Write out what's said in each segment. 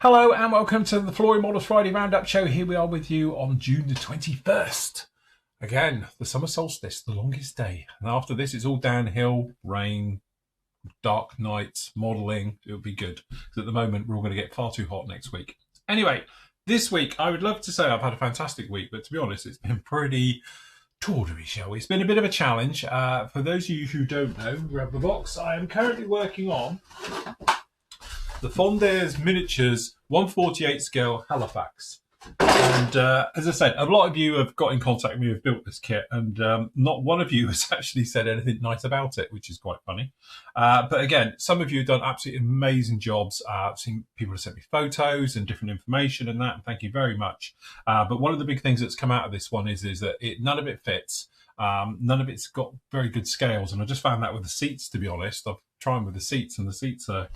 Hello and welcome to the Flory Models Friday Roundup Show. Here we are with you on June the 21st. Again, the summer solstice, the longest day. And after this, it's all downhill, rain, dark nights, modelling. It'll be good. Because at the moment, we're all going to get far too hot next week. Anyway, this week, I would love to say I've had a fantastic week, but to be honest, it's been pretty tawdry, shall we? It's been a bit of a challenge. For those of you who don't know, grab the box. I am currently working on the Fondair's Miniatures 1/48 scale Halifax. And as I said, a lot of you have got in contact with me who have built this kit, and not one of you has actually said anything nice about it, which is quite funny. But again, some of you have done absolutely amazing jobs. I've seen people have sent me photos and different information and that, and thank you very much. But one of the big things that's come out of this one is that none of it fits. None of it's got very good scales, and I just found that with the seats, to be honest. I've tried with the seats, and the seats are,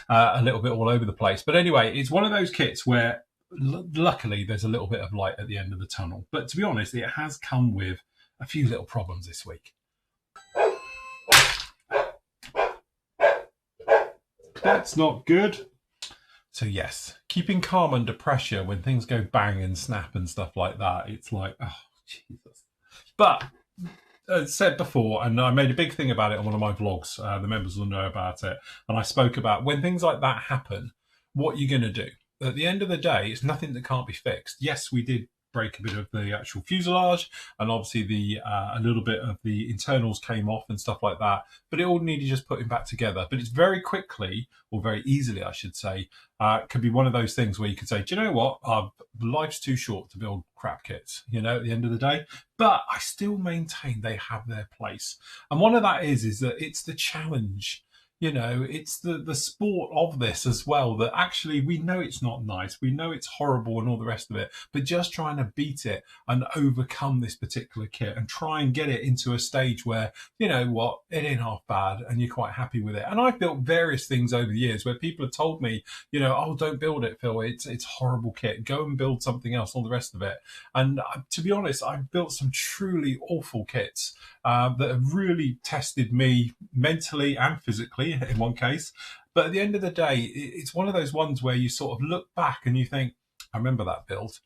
a little bit all over the place. But anyway, it's one of those kits where luckily there's a little bit of light at the end of the tunnel. But to be honest, it has come with a few little problems this week. That's not good. So yes, keeping calm under pressure when things go bang and snap and stuff like that, it's like, oh, Jesus. But as said before, and I made a big thing about it on one of my vlogs, the members will know about it, and I spoke about when things like that happen, what you're going to do. At the end of the day, it's nothing that can't be fixed. Yes, we did break a bit of the actual fuselage, and obviously a little bit of the internals came off and stuff like that, but it all needed just putting back together. But it's very quickly, or very easily I should say, could be one of those things where you could say, do you know what, life's too short to build crap kits, at the end of the day. But I still maintain they have their place, and one of that is that it's the challenge. It's the sport of this as well, that actually we know it's not nice, we know it's horrible and all the rest of it, but just trying to beat it and overcome this particular kit and try and get it into a stage where, it ain't half bad and you're quite happy with it. And I've built various things over the years where people have told me, oh, don't build it, Phil, it's horrible kit, go and build something else, all the rest of it. And to be honest, I've built some truly awful kits that have really tested me mentally and physically in one case. But at the end of the day, it's one of those ones where you sort of look back and you think, I remember that build,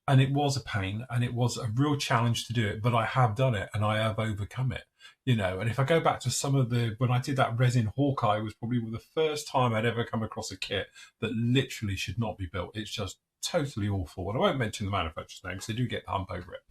and it was a pain and it was a real challenge to do it, but I have done it and I have overcome it. And if I go back to when I did that resin Hawkeye, was probably the first time I'd ever come across a kit that literally should not be built. It's just totally awful. And I won't mention the manufacturer's name because they do get the hump over it.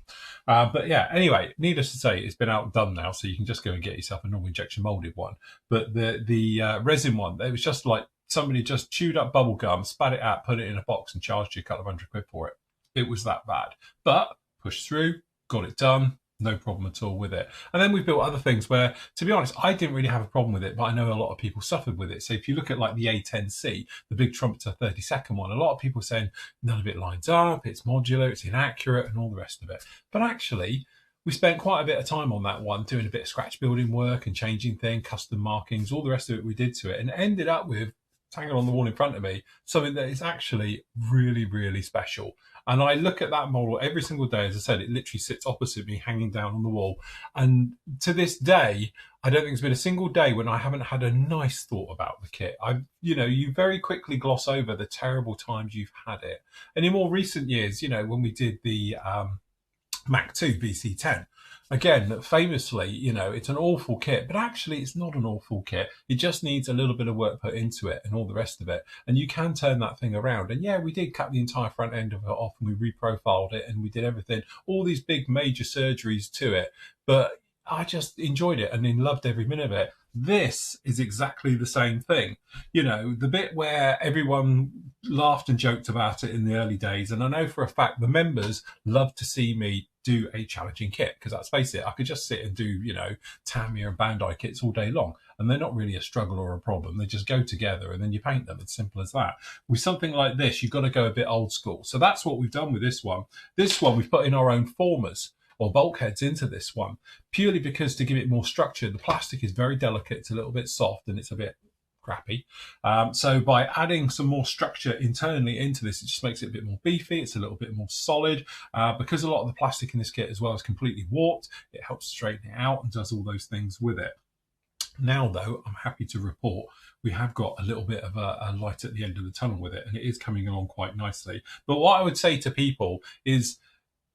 But yeah, anyway, needless to say, it's been outdone now, so you can just go and get yourself a normal injection molded one. But the resin one, it was just like somebody just chewed up bubble gum, spat it out, put it in a box and charged you a couple of £100 for it. It was that bad. But pushed through, got it done. No problem at all with it. And then we've built other things where, to be honest, I didn't really have a problem with it, but I know a lot of people suffered with it. So if you look at like the A10C, the big trumpeter 32nd one, a lot of people are saying none of it lines up, it's modular, it's inaccurate and all the rest of it. But actually, we spent quite a bit of time on that one, doing a bit of scratch building work and changing things, custom markings, all the rest of it we did to it, and ended up with, hanging on the wall in front of me, something that is actually really, really special. And I look at that model every single day. As I said, it literally sits opposite me, hanging down on the wall. And to this day, I don't think there's been a single day when I haven't had a nice thought about the kit. You very quickly gloss over the terrible times you've had it. And in more recent years, when we did the Mac 2 VC10, again, famously, it's an awful kit, but actually it's not an awful kit. It just needs a little bit of work put into it and all the rest of it. And you can turn that thing around. And yeah, we did cut the entire front end of it off and we reprofiled it and we did everything, all these big major surgeries to it. But I just enjoyed it and then loved every minute of it. This is exactly the same thing. The bit where everyone laughed and joked about it in the early days. And I know for a fact the members love to see me do a challenging kit, because let's face it, I could just sit and do, Tamiya and Bandai kits all day long, and they're not really a struggle or a problem. They just go together and then you paint them. It's simple as that. With something like this, you've got to go a bit old school. So that's what we've done with this one. This one, we've put in our own formers or bulkheads into this one, purely because to give it more structure, the plastic is very delicate, it's a little bit soft and it's a bit crappy. So by adding some more structure internally into this, it just makes it a bit more beefy. It's a little bit more solid. Because a lot of the plastic in this kit as well is completely warped, it helps straighten it out and does all those things with it. Now, though, I'm happy to report we have got a little bit of a light at the end of the tunnel with it, and it is coming along quite nicely. But what I would say to people is,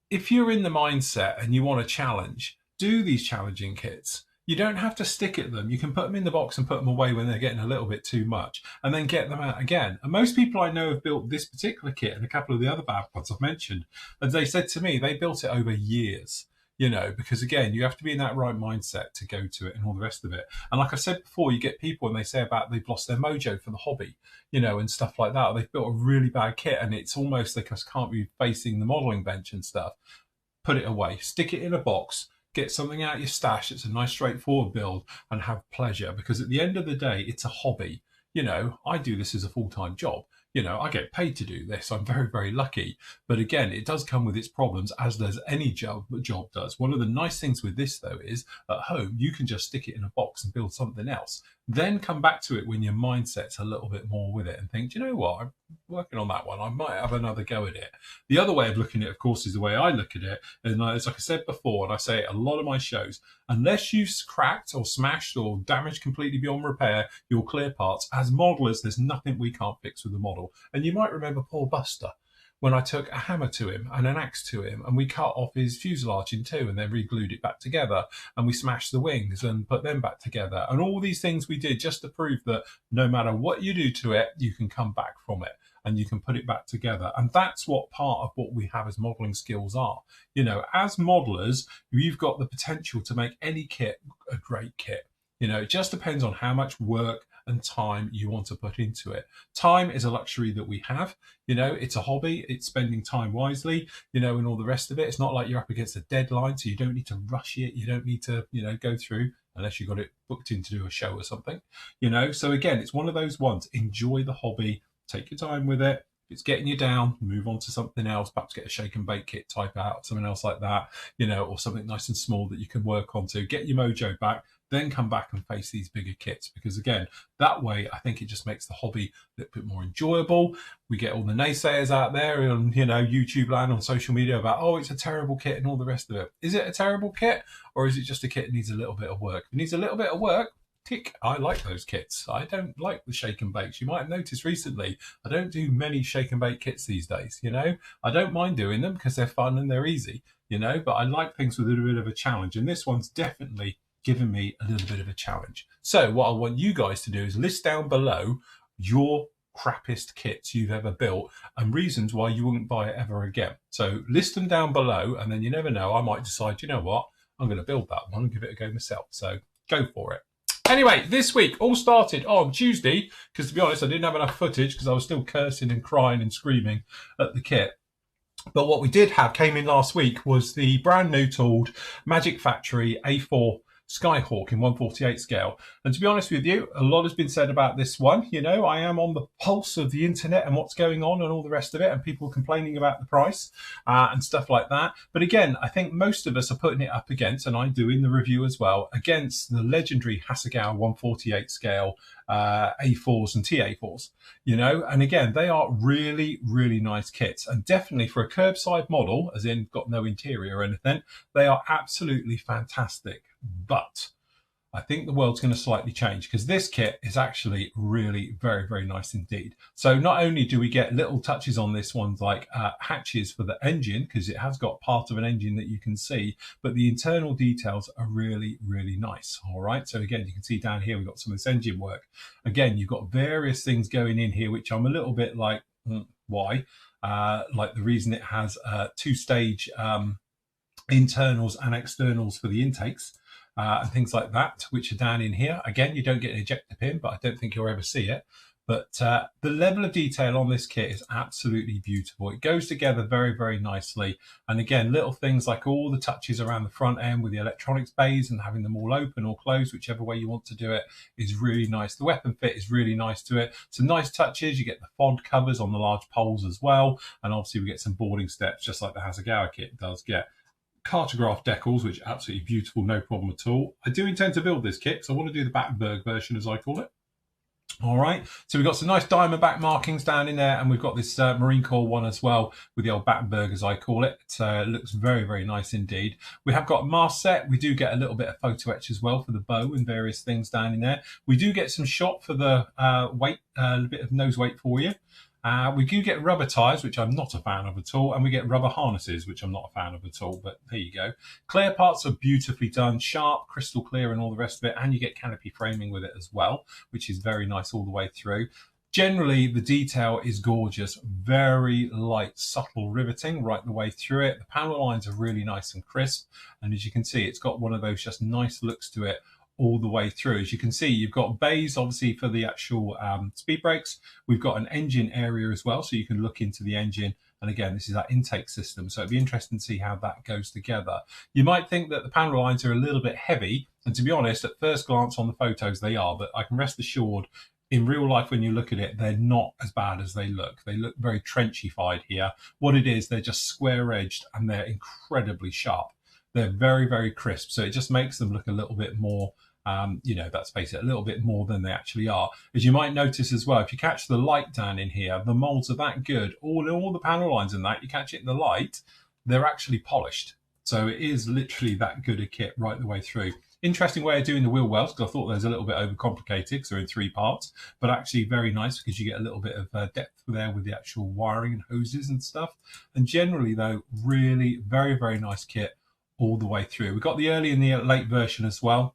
if you're in the mindset and you want a challenge, do these challenging kits. You don't have to stick at them. You can put them in the box and put them away when they're getting a little bit too much, and then get them out again. And most people I know have built this particular kit and a couple of the other bad ones I've mentioned, and they said to me they built it over years. Because again, you have to be in that right mindset to go to it and all the rest of it. And like I said before, you get people and they say about they've lost their mojo for the hobby, and stuff like that. Or they've built a really bad kit and it's almost they just can't be facing the modeling bench and stuff. Put it away, stick it in a box, get something out of your stash. It's a nice straightforward build and have pleasure, because at the end of the day, it's a hobby. I do this as a full-time job. I get paid to do this. I'm very, very lucky. But again, it does come with its problems, as does any job does. One of the nice things with this, though, is at home, you can just stick it in a box and build something else. Then come back to it when your mindset's a little bit more with it and think, do you know what? I'm working on that one. I might have another go at it. The other way of looking at it, of course, is the way I look at it. And it's like I said before, and I say it a lot of my shows, unless you've cracked or smashed or damaged completely beyond repair your clear parts, as modelers, there's nothing we can't fix with the model. And you might remember poor Buster, when I took a hammer to him and an axe to him, and we cut off his fuselage in two and then re-glued it back together, and we smashed the wings and put them back together, and all these things we did just to prove that no matter what you do to it, you can come back from it and you can put it back together. And that's what part of what we have as modeling skills are. As modelers, you've got the potential to make any kit a great kit. It just depends on how much work and time you want to put into it. Time is a luxury that we have. It's a hobby. It's spending time wisely, and all the rest of it. It's not like you're up against a deadline, so you don't need to rush it. You don't need to, go through, unless you got it booked in to do a show or something, So again, it's one of those ones. Enjoy the hobby. Take your time with it. If it's getting you down, move on to something else. Perhaps get a shake and bake kit type out, something else like that, or something nice and small that you can work on to get your mojo back. Then come back and face these bigger kits, because again, that way I think it just makes the hobby a little bit more enjoyable. We get all the naysayers out there on YouTube land, on social media, about, oh, it's a terrible kit and all the rest of it. Is it a terrible kit, or is it just a kit that needs a little bit of work? If it needs a little bit of work, tick. I like those kits. I don't like the shake and bakes. You might have noticed recently I don't do many shake and bake kits these days. I don't mind doing them because they're fun and they're easy, but I like things with a little bit of a challenge, and this one's definitely given me a little bit of a challenge. So what I want you guys to do is list down below your crappiest kits you've ever built and reasons why you wouldn't buy it ever again. So list them down below, and then you never know, I might decide, you know what, I'm going to build that one and give it a go myself. So go for it. Anyway, this week all started on Tuesday, because to be honest, I didn't have enough footage because I was still cursing and crying and screaming at the kit. But what we did have came in last week was the brand new tooled Magic Factory A4 Skyhawk in 1/48 scale. And to be honest with you, a lot has been said about this one. I am on the pulse of the internet and what's going on and all the rest of it, and people complaining about the price and stuff like that. But again, I think most of us are putting it up against, and I do in the review as well, against the legendary Hasegawa 1/48 scale A4s and TA4s, and again, they are really, really nice kits, and definitely for a curbside model, as in got no interior or anything, they are absolutely fantastic. But I think the world's going to slightly change, because this kit is actually really very, very nice indeed. So not only do we get little touches on this one, like hatches for the engine, because it has got part of an engine that you can see, but the internal details are really, really nice. All right. So again, you can see down here, we've got some of this engine work. Again, you've got various things going in here, which I'm a little bit like, why? Like the reason it has two-stage internals and externals for the intakes. And things like that, which are down in here. Again, you don't get an ejector pin, but I don't think you'll ever see it. But the level of detail on this kit is absolutely beautiful. It goes together very, very nicely. And again, little things like all the touches around the front end with the electronics bays and having them all open or closed, whichever way you want to do it, is really nice. The weapon fit is really nice to it. Some nice touches. You get the FOD covers on the large poles as well. And obviously we get some boarding steps, just like the Hasegawa kit does get. Cartograph decals, which are absolutely beautiful, no problem at all. I do intend to build this kit, so I want to do the Battenberg version, as I call it. All right, so we've got some nice diamondback markings down in there, and we've got this Marine Corps one as well with the old Battenberg, as I call it. It looks very, very nice indeed. We have got a mast set. We do get a little bit of photo etch as well for the bow and various things down in there. We do get some shot for the weight, a bit of nose weight for you. We do get rubber tyres, which I'm not a fan of at all, and we get rubber harnesses, which I'm not a fan of at all, but there you go. Clear parts are beautifully done, sharp, crystal clear, and all the rest of it, and you get canopy framing with it as well, which is very nice all the way through. Generally, the detail is gorgeous, very light, subtle riveting right the way through it. The panel lines are really nice and crisp, and as you can see, it's got one of those just nice looks to it all the way through. As you can see, you've got bays obviously for the actual speed brakes. We've got an engine area as well, so you can look into the engine. And again, this is that intake system, so it'd be interesting to see how that goes together. You might think that the panel lines are a little bit heavy, and to be honest, at first glance on the photos they are, but I can rest assured in real life when you look at it, they're not as bad as they look. They look very trenchified here. What it is, they're just square edged and they're incredibly sharp. They're very, very crisp, so it just makes them look a little bit more let's face it, a little bit more than they actually are. As you might notice as well, if you catch the light down in here, the molds are that good. All the panel lines in that, you catch it in the light, they're actually polished. So it is literally that good a kit right the way through. Interesting way of doing the wheel wells, because I thought they was a little bit overcomplicated because they're in 3 parts, but actually very nice because you get a little bit of depth there with the actual wiring and hoses and stuff. And generally though, really very, very nice kit all the way through. We've got the early and the late version as well.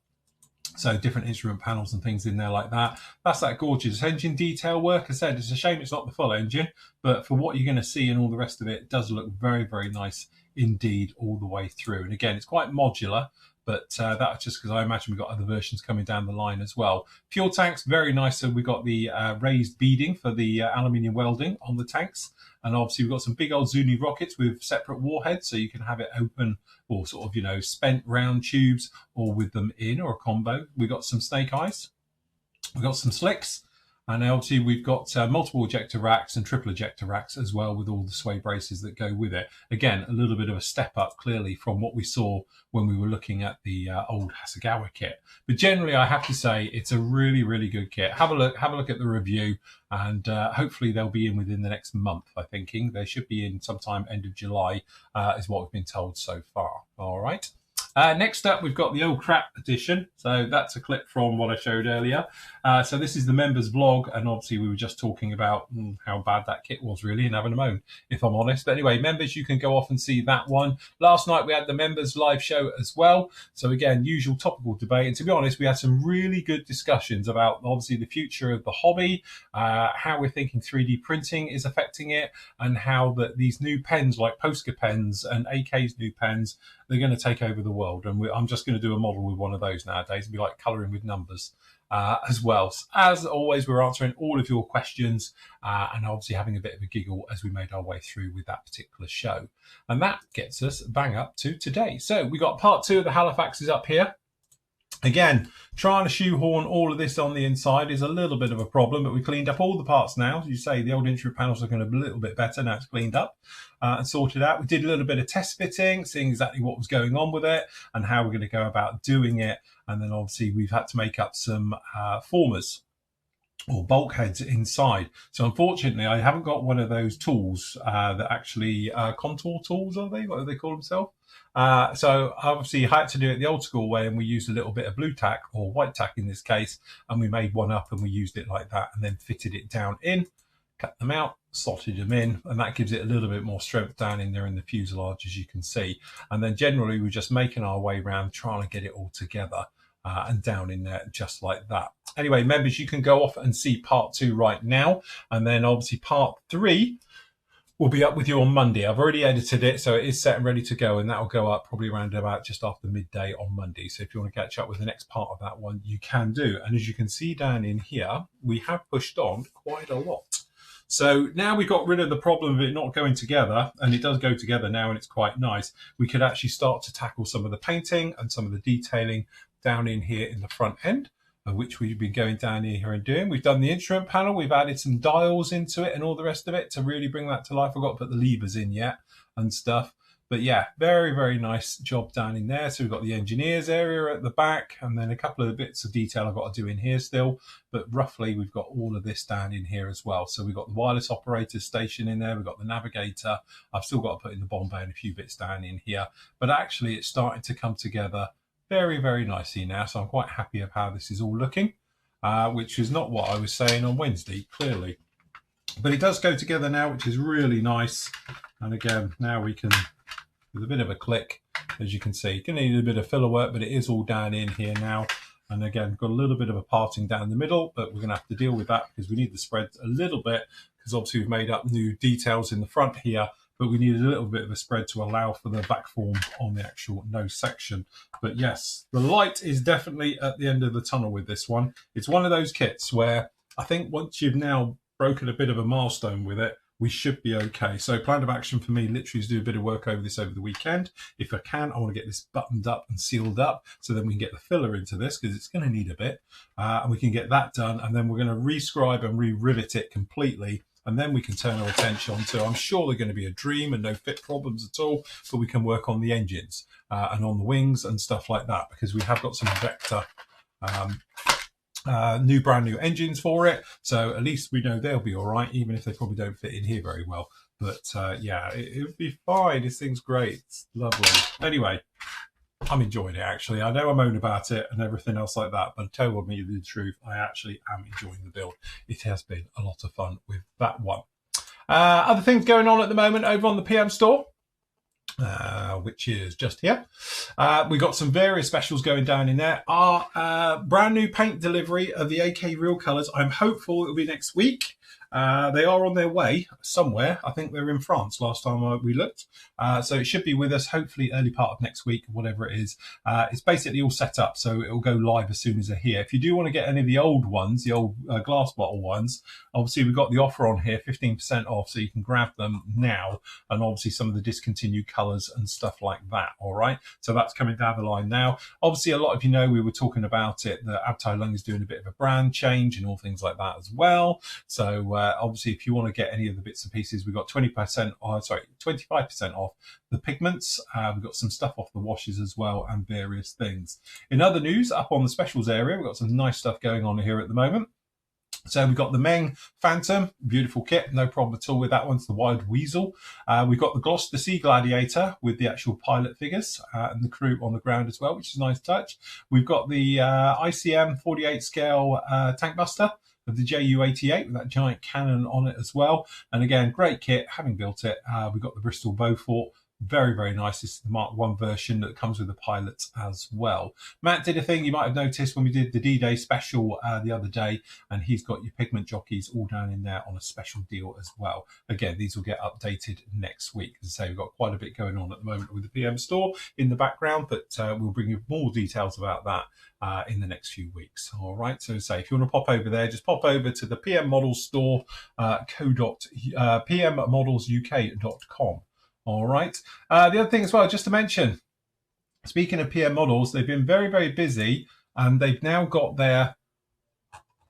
So different instrument panels and things in there like that. That's that gorgeous engine detail work. As I said, it's a shame it's not the full engine, but for what you're going to see and all the rest of it, it does look very, very nice indeed all the way through. And again, it's quite modular, but that's just because I imagine we've got other versions coming down the line as well. Fuel tanks, very nice. So we've got the raised beading for the aluminium welding on the tanks. And obviously we've got some big old Zuni rockets with separate warheads, so you can have it open or sort of, spent round tubes or with them in or a combo. We've got some snake eyes. We've got some slicks. And obviously we've got multiple ejector racks and triple ejector racks as well with all the sway braces that go with it. Again, a little bit of a step up clearly from what we saw when we were looking at the old Hasegawa kit. But generally, I have to say it's a really, really good kit. Have a look at the review, and hopefully they'll be in within the next month, I'm thinking. They should be in sometime end of July, is what we've been told so far. All right. Next up, we've got the old crap edition. So that's a clip from what I showed earlier. So this is the members vlog, and obviously we were just talking about how bad that kit was really and having a moan, if I'm honest. But anyway, members, you can go off and see that one. Last night we had the members live show as well. So again, usual topical debate. And to be honest, we had some really good discussions about obviously the future of the hobby, how we're thinking 3D printing is affecting it, and how that these new pens like Posca pens and AK's new pens, they're going to take over the world. And I'm just going to do a model with one of those nowadays and be like colouring with numbers as well. So as always, we're answering all of your questions and obviously having a bit of a giggle as we made our way through with that particular show. And that gets us bang up to today. So we got part 2 of the Halifaxes up here. Again, trying to shoehorn all of this on the inside is a little bit of a problem, but we cleaned up all the parts now. As you say, the old instrument panels are going to be a little bit better now it's cleaned up and sorted out. We did a little bit of test fitting, seeing exactly what was going on with it and how we're going to go about doing it. And then obviously we've had to make up some formers or bulkheads inside. So unfortunately, I haven't got one of those tools that actually contour tools, are they? What do they call themselves? So obviously I had to do it the old school way, and we used a little bit of blue tack or white tack in this case, and we made one up and we used it like that and then fitted it down in, cut them out, slotted them in, and that gives it a little bit more strength down in there in the fuselage, as you can see. And then generally we're just making our way around trying to get it all together and down in there just like that. Anyway, members, you can go off and see part 2 right now, and then obviously part 3 will be up with you on Monday. I've already edited it, so it is set and ready to go, and that will go up probably around about just after midday on Monday. So if you want to catch up with the next part of that one, you can do. And as you can see down in here, we have pushed on quite a lot. So now we've got rid of the problem of it not going together, and it does go together now, and it's quite nice. We could actually start to tackle some of the painting and some of the detailing down in here in the front end, of which we've been going down here and doing. We've done the instrument panel, we've added some dials into it and all the rest of it to really bring that to life. I've got to put the levers in yet and stuff. But yeah, very, very nice job down in there. So we've got the engineers area at the back, and then a couple of bits of detail I've got to do in here still. But roughly, we've got all of this down in here as well. So we've got the wireless operator station in there. We've got the navigator. I've still got to put in the bomb bay and a few bits down in here. But actually, it's starting to come together very, very nicely now. So I'm quite happy of how this is all looking, which is not what I was saying on Wednesday, clearly. But it does go together now, which is really nice. And again, now we can, with a bit of a click, as you can see, you're going to need a bit of filler work, but it is all down in here now. And again, got a little bit of a parting down the middle, but we're going to have to deal with that because we need the spread a little bit, because obviously we've made up new details in the front here, but we need a little bit of a spread to allow for the back form on the actual nose section. But yes, the light is definitely at the end of the tunnel with this one. It's one of those kits where I think once you've now broken a bit of a milestone with it, we should be okay. So plan of action for me literally is do a bit of work over this over the weekend. If I can, I want to get this buttoned up and sealed up so then we can get the filler into this, because it's going to need a bit. And we can get that done, and then we're going to re-scribe and re-rivet it completely. And then we can turn our attention to, I'm sure they're going to be a dream and no fit problems at all, but we can work on the engines and on the wings and stuff like that, because we have got some Vector brand new engines for it, so at least we know they'll be all right, even if they probably don't fit in here very well. But yeah, it'll be fine. This thing's great. It's lovely. Anyway, I'm enjoying it, actually. I know I moan about it and everything else like that, but tell me the truth, I actually am enjoying the build. It has been a lot of fun with that one. Other things going on at the moment over on the PM store, which is just here. We got some various specials going down in there. Our brand new paint delivery of the AK Real colours, I'm hopeful it'll be next week. They are on their way somewhere. I think they're in France last time we looked. So it should be with us hopefully early part of next week, whatever it is. It's basically all set up, so it will go live as soon as they're here. If you do want to get any of the old ones, the old glass bottle ones, obviously we've got the offer on here, 15% off, so you can grab them now, and obviously some of the discontinued colours and stuff like that, all right? So that's coming down the line now. Obviously, a lot of you know we were talking about it, that Abtai Lung is doing a bit of a brand change and all things like that as well. So obviously, if you want to get any of the bits and pieces, we've got 25% off the pigments. We've got some stuff off the washes as well, and various things. In other news, up on the specials area, we've got some nice stuff going on here at the moment. So we've got the Meng Phantom, beautiful kit, no problem at all with that one. It's the Wild Weasel. We've got the Gloucester Sea Gladiator with the actual pilot figures and the crew on the ground as well, which is a nice touch. We've got the ICM 48 scale tank buster of the JU-88 with that giant cannon on it as well. And again, great kit, having built it. We've got the Bristol Beaufort. Very, very nice. This is the Mark 1 version that comes with the pilots as well. Matt did a thing you might have noticed when we did the D-Day special the other day, and he's got your pigment jockeys all down in there on a special deal as well. Again, these will get updated next week. As I say, we've got quite a bit going on at the moment with the PM store in the background, but we'll bring you more details about that in the next few weeks. All right, so say if you want to pop over there, just pop over to the PM Models store, pmmodelsuk.com. All right. The other thing as well, just to mention, speaking of PM Models, they've been very, very busy, and they've now got their,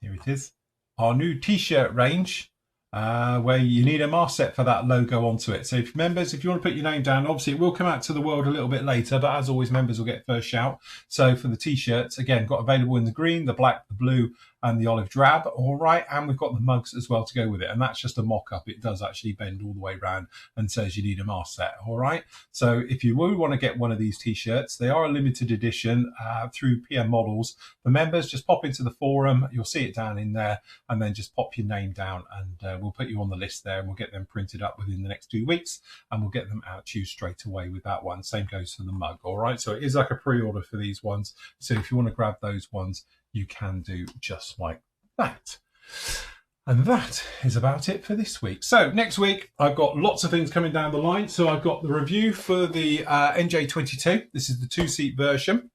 here it is, our new T-shirt range, where you need a mask set for that logo onto it. So if members, if you want to put your name down, obviously it will come out to the world a little bit later, but as always, members will get first shout. So for the T-shirts, again, got available in the green, the black, the blue, and the olive drab. All right, and we've got the mugs as well to go with it, and that's just a mock-up. It does actually bend all the way around and says you need a mask set. All right, so if you will want to get one of these T-shirts, they are a limited edition through PM Models. For members, just pop into the forum, you'll see it down in there, and then just pop your name down, and we'll put you on the list there, and we'll get them printed up within the next 2 weeks, and we'll get them out to you straight away with that one. Same goes for the mug. All right, so it is like a pre-order for these ones, so if you want to grab those ones, you can do just like that. And that is about it for this week. So next week, I've got lots of things coming down the line. So I've got the review for the NJ22. This is the 2-seat version,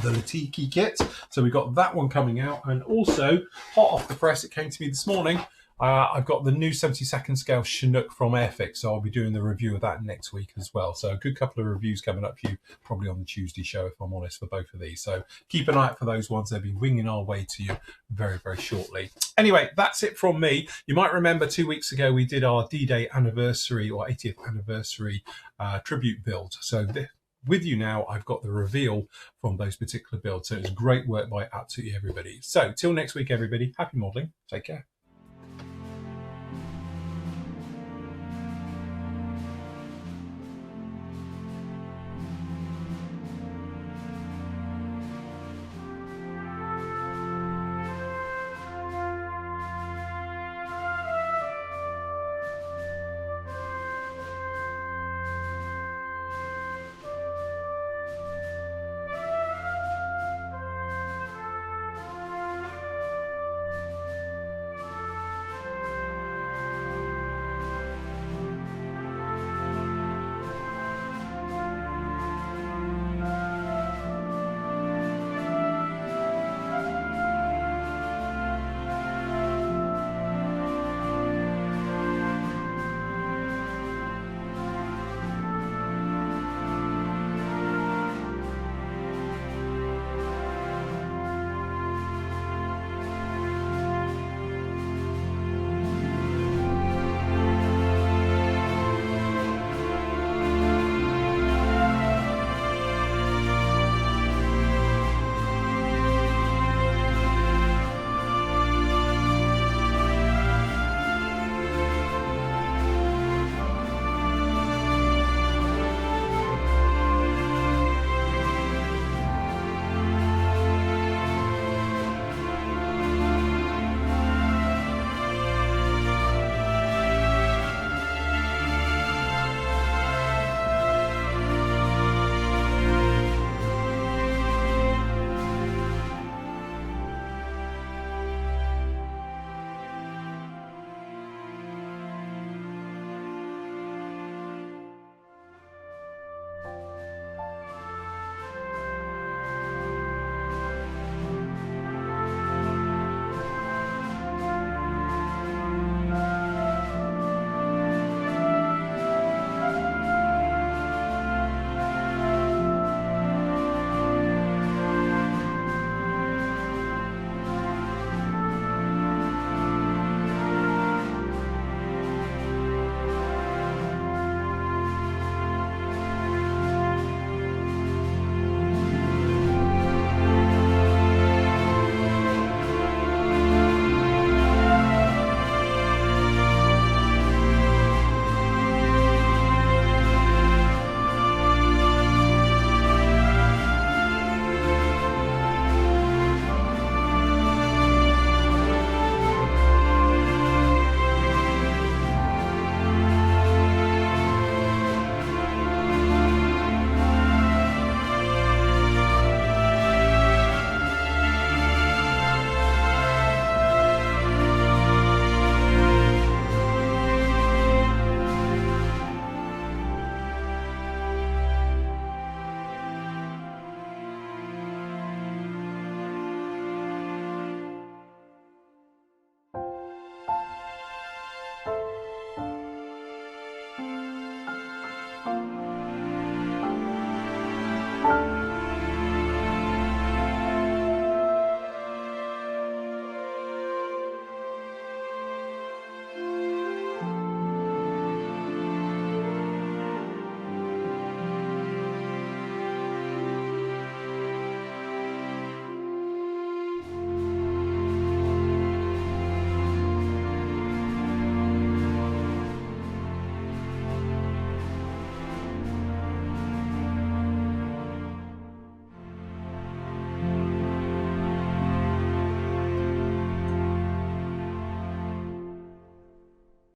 the Latiki kit. So we've got that one coming out. And also, hot off the press, it came to me this morning, I've got the new 72nd scale Chinook from Airfix, so I'll be doing the review of that next week as well. So a good couple of reviews coming up for you, probably on the Tuesday show, if I'm honest, for both of these. So keep an eye out for those ones. They'll be winging our way to you very, very shortly. Anyway, that's it from me. You might remember 2 weeks ago we did our D-Day anniversary or 80th anniversary tribute build. So with you now, I've got the reveal from those particular builds. So it's great work by absolutely everybody. So till next week, everybody, happy modelling. Take care.